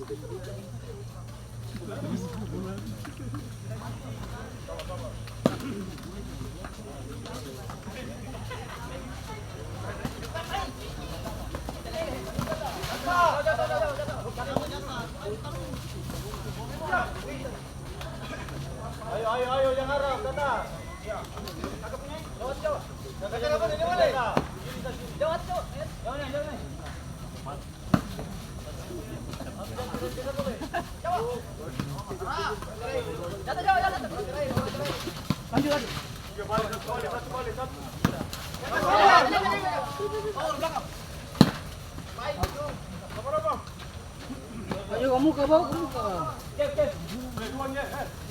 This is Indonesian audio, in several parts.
Ayo, yang harap, datang. Jawat, jawat. Datang apa ini boleh? Jawat, jawat. Jawat. Lanjut. Balik. Ayo kamu ke bawah, kamu ke.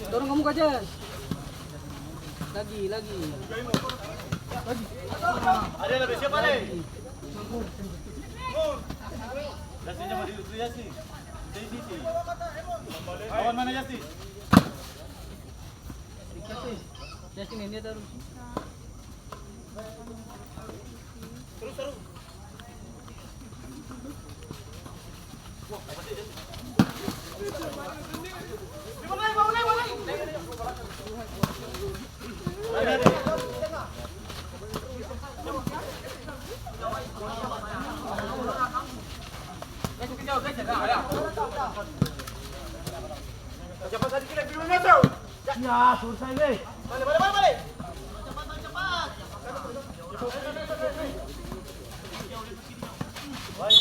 Dorong kamu ke aja. Lagi. Ada lebih siapa nih? Jasnya mau di Yasi. Sisi. Lawan mana Yasi? Yasi ini terus. Terus. Cepat tadi kita biru masuk. Ya, selesai nih. Balik. Cepat.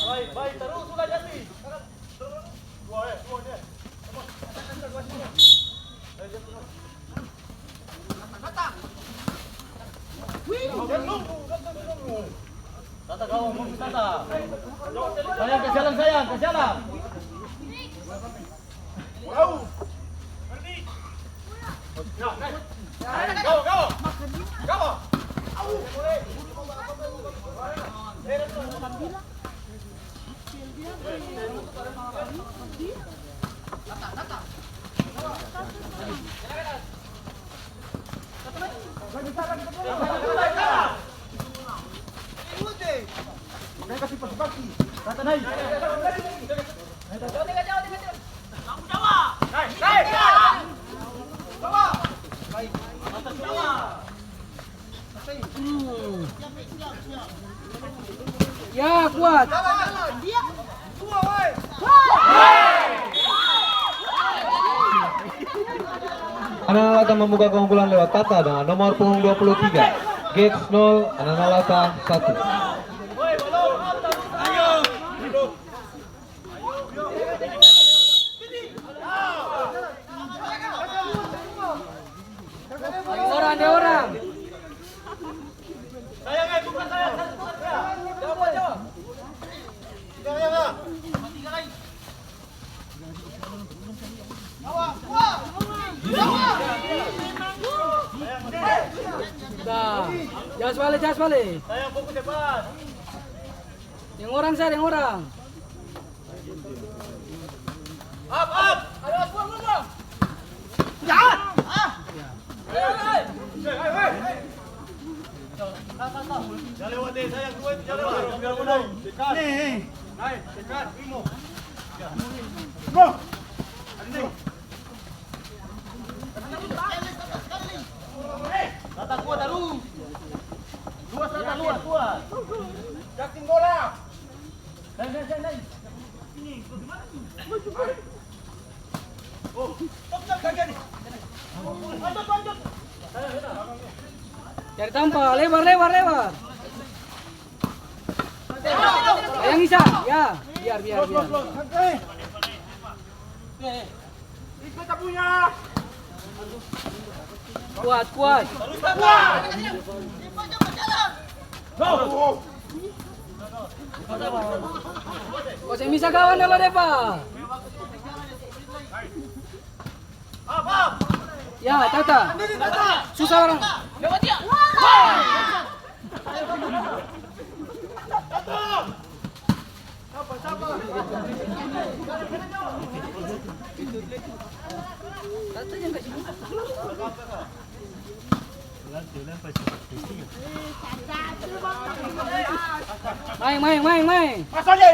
Baik, terus sudah jadi. Dua dia. Datang. Tata kau mau tata. Sayang ke jalan. Wow. Berhenti. Go. Kasih pagi. Tata naik. Ya, kuat. Analata membuka keunggulan lewat Tata dengan nomor punggung 23. Gates 0, Analata 1. Ada orang. Sayang, bukan sayang. Jawab. Jangan. Tiga lagi. Jas balik. Sayang, fokus cepat. Yang orang. Up. Ayo, buang. Jangan. Jangan lewat deh, sayang. Jangan lewat. Biar naik. Dekat. Primo. Go. Andi. Tata kuat terus. Luas. Jakin bola. Naik. Ini, gimana nih? Oh, stop kaki nih. Lanjut. Cari tampal, lebar. Yang bisa, ya. Biar. Kita punya. Kuat. Kau yang bisa kawan kalau Deva. Ya, Tata. Susah orang. Lewat dia. Main. Pas aja.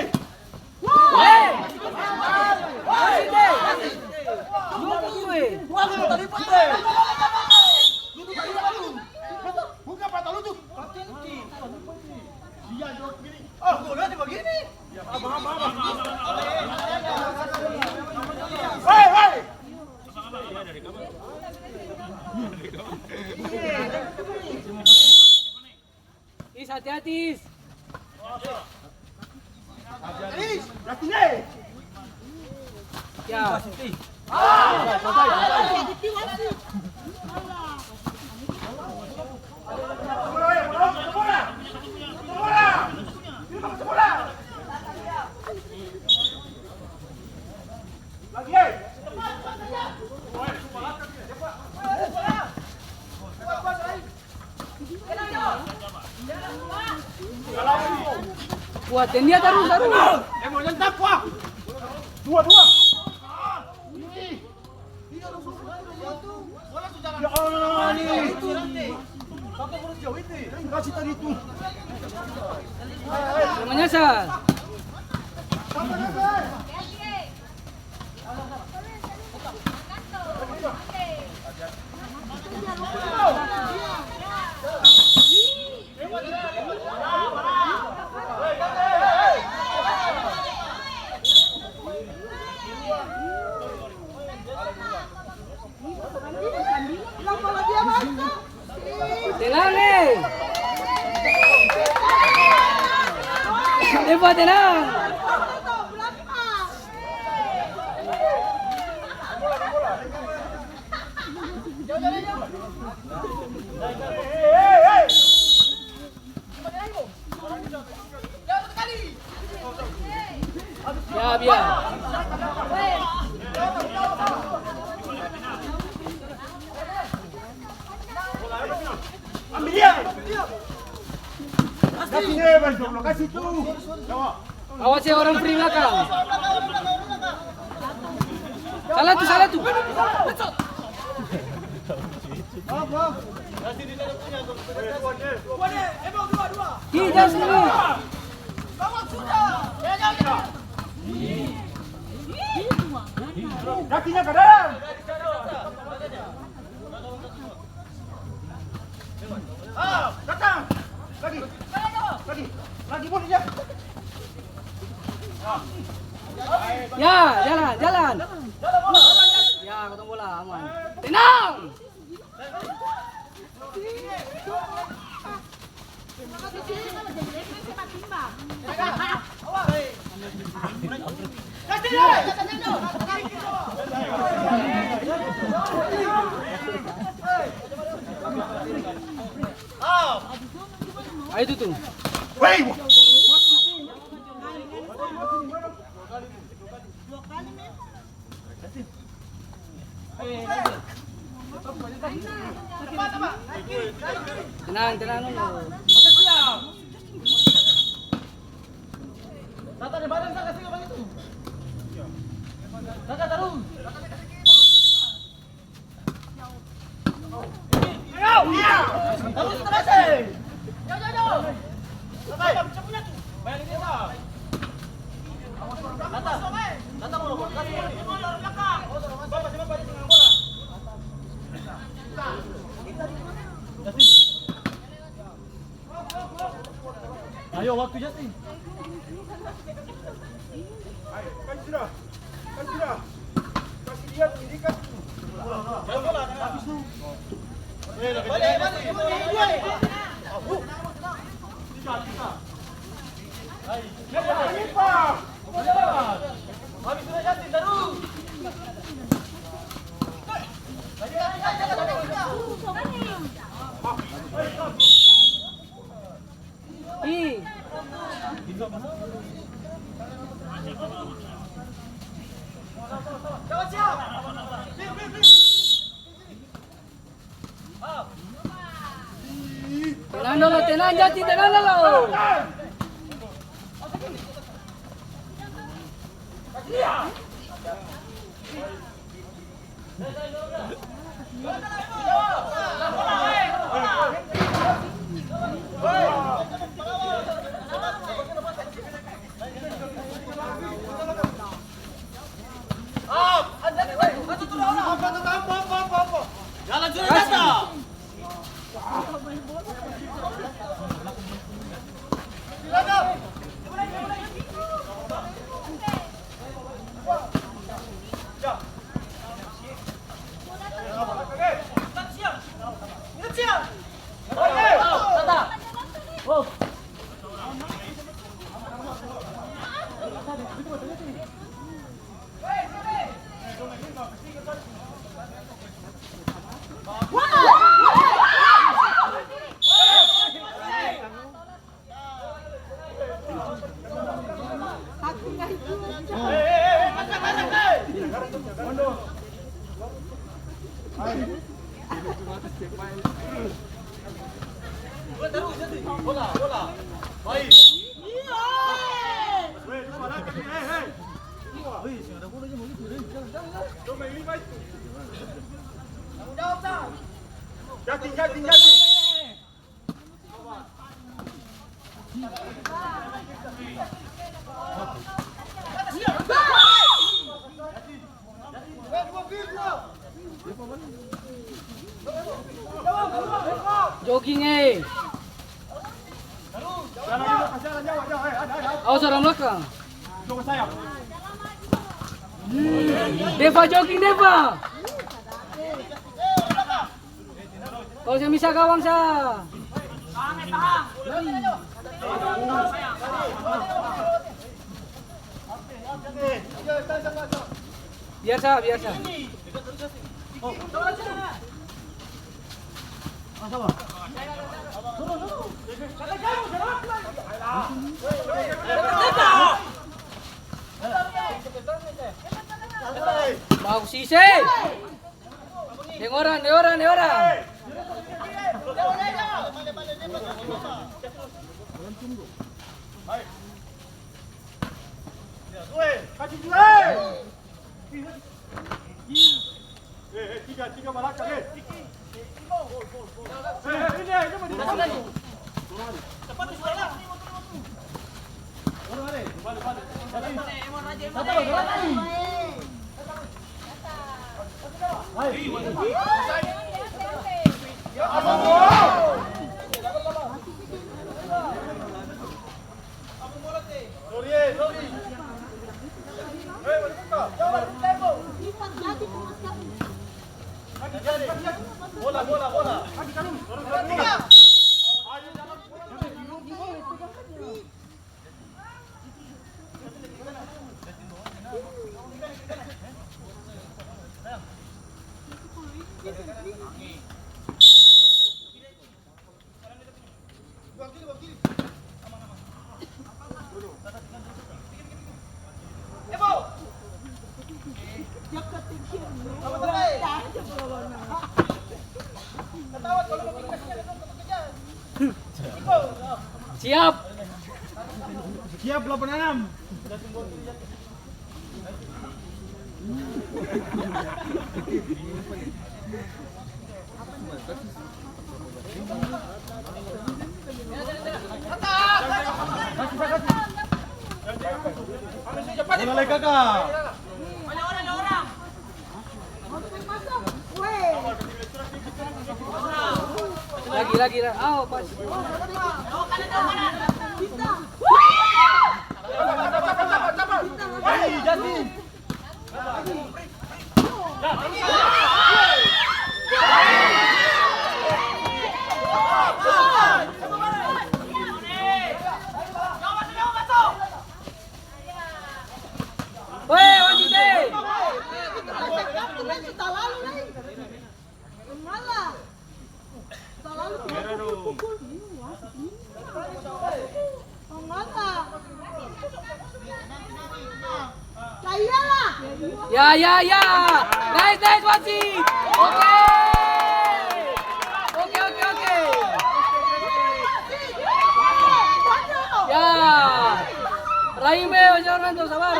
hati-hati. Ya. Kuatin dia terus. Dua. Ya Allah nih. Kakak perlu jauh itu. Kasih tadi itu. Menyasar. Tenang. Ya, biar. Ambil dia. Kasih dia, Bang. Kasih tu. Awas ya orang free belakang. Salah tu. Tidak sini. Kakinya ke dalam. Datang. Lagi boleh ya. Ya, jalan. Ya, potong bola aman. Tenang. Ayo itu tuh. Woi. Tenang dulu. Tata di badan saya kasih bang itu. Tata terus. Iya. Terus. Jauh. Tata punya tuh. Bayangin dia tak. Tata mau lompat. Kasih bola belakang. Bapak di tengah bola. Ayo waktu jatuh. Ayo, kan sudah. Kasih dia pendidikan. Bola. Habis tu. Balik. Habis sudah jatuh terus. Tenang Jati, tenang dulu. Jalan sudah datang. Bola, bola. Baik. Jating. Jogging Awas orang belakang. Deva jogging Deva. Kau saya bisa gawang sa. Biasa. Bagus isi. Dengoran. Tiga malakang bola. Siap. Siap 86. Mulai kakak. Lagi. Oh, pas. Ya. Nice, Wasi. Oke. Ya. Raime, jangan tuh sabar.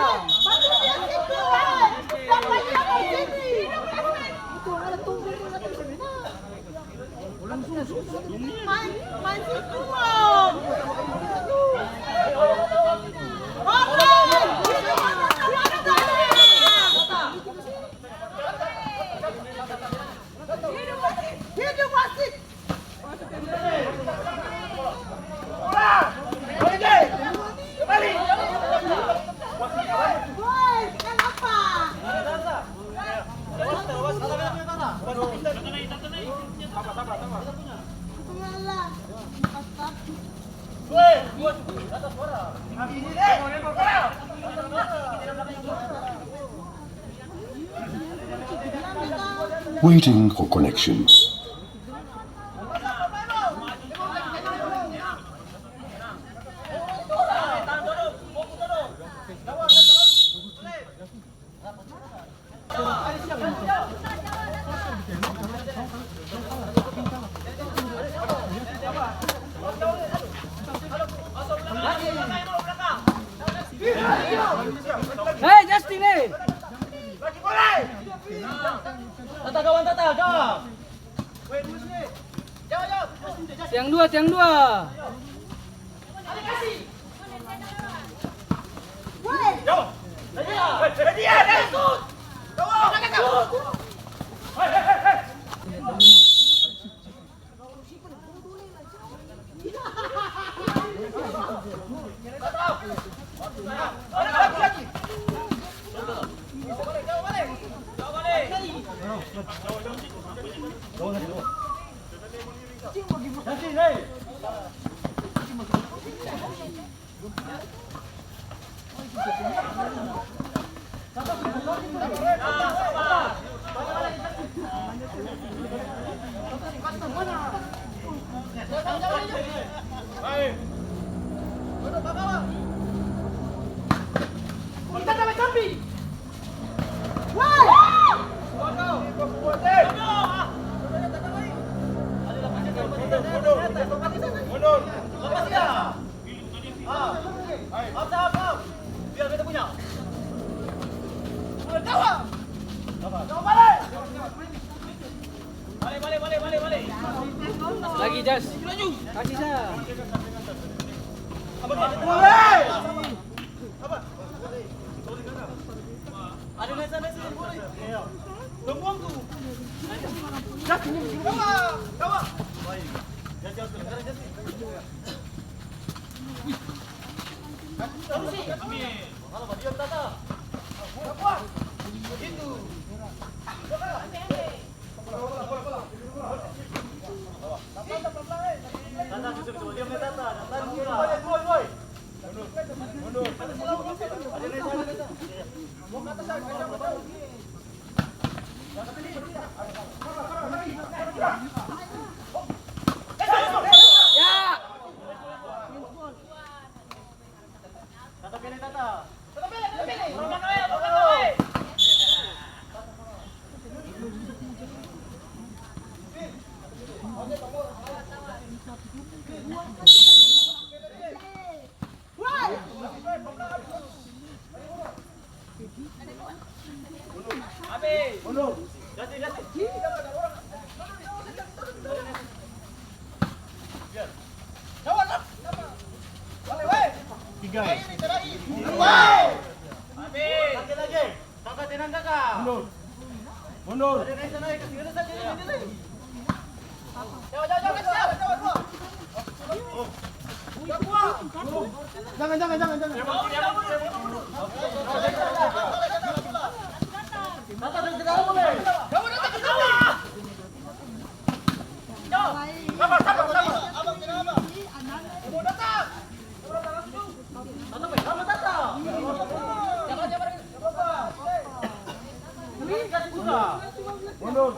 Waiting for connection. Tata kawan Tata, jawab. Jawab. Tiang dua, tiang dua. Jawab. Dia, shoot. Jawab. Lepas dia. Biar kita punya. Jawab. Balik. Balik. Lagi Jas. Kasih saya. Ada nasi boleh. Tungguang tu. Jawab. Baik. Kalau diam Tata. Begitu. Tata susul diam Tata. Boy. Mundur. Mau ke atas Ya. Tata pilih Tata. Lagi. Kakak tenang kakak. Mundur. Naik ke sini saja. Jangan. Tata ke dalam boleh. Sabar. Abang kenapa? Mau datang. Tata. Mundur.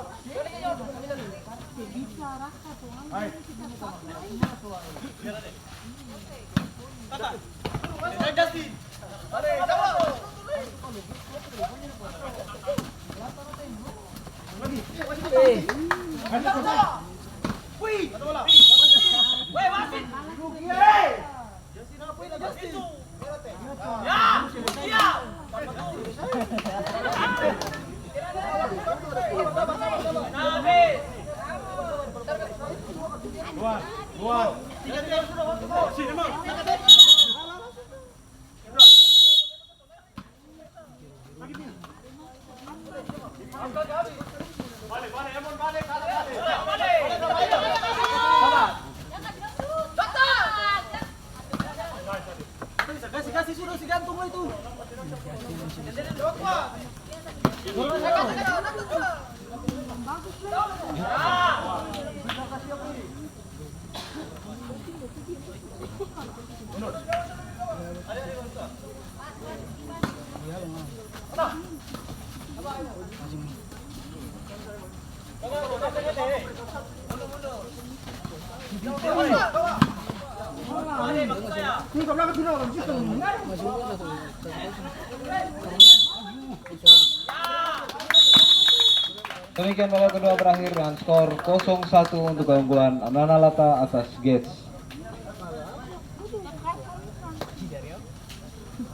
Buat. Sini, Mang. Kasih sudah si gantung itu. Demikian babak kedua berakhir dengan skor 0-1 untuk keunggulan Nanalata atas Gates.